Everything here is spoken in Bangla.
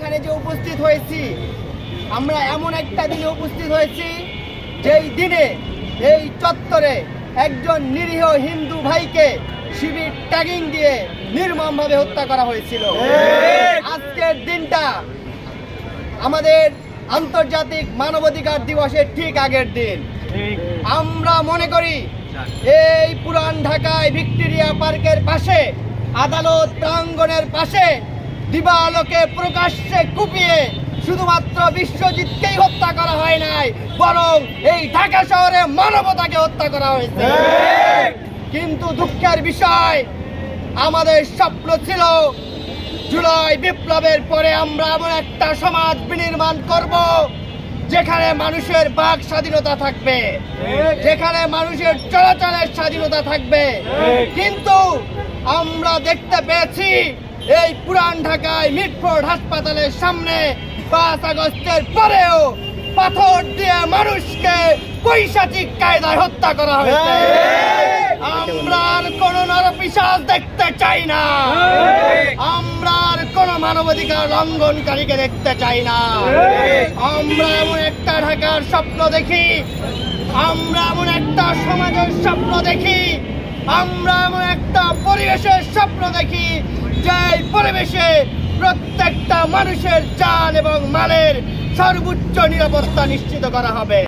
এখানে যে উপস্থিত হয়েছি, আমরা এমন একটা দিনে উপস্থিত হয়েছি যেই দিনে এই চত্বরে একজন নিরীহ হিন্দু ভাইকে শিবির ট্যাগিং দিয়ে নির্মমভাবে হত্যা করা হয়েছিল। আজকের দিনটা আমাদের আন্তর্জাতিক মানবাধিকার দিবসের ঠিক আগের দিন। আমরা মনে করি এই পুরান ঢাকায় ভিক্টোরিয়া পার্কের পাশে, আদালত প্রাঙ্গণের পাশে দিবালোকে প্রকাশ্যে কুপিয়ে শুধুমাত্র বিশ্বজিৎকেই হত্যা করা হয় নাই, বরং এই ঢাকা শহরে মানবতাকে হত্যা করা হয়েছে। কিন্তু দুঃখের বিষয়, আমাদের স্বপ্ন ছিল জুলাই বিপ্লবের পরে আমরা এমন একটা সমাজ বিনির্মাণ করব যেখানে মানুষের বাক স্বাধীনতা থাকবে, যেখানে মানুষের চলাচলের স্বাধীনতা থাকবে। কিন্তু আমরা দেখতে পেয়েছি এই পুরান ঢাকায় মিটফোর্ড হাসপাতালের সামনে 5 আগস্টের পরেও পাথর দিয়ে মানুষকে পৈশাচিক কায়দায় হত্যা করা হয়েছে। আমরা আর কোন নরপিশাচ দেখতে চাই না, আমরা আর কোন মানবাধিকার লঙ্ঘনকারীকে দেখতে চাই না। আমরা এমন একটা ঢাকার স্বপ্ন দেখি, আমরা এমন একটা সমাজের স্বপ্ন দেখি, আমরা এমন একটা পরিবেশের স্বপ্ন দেখি যে পরিবেশে প্রত্যেকটা মানুষের জান এবং মালের সর্বোচ্চ নিরাপত্তা নিশ্চিত করা হবে।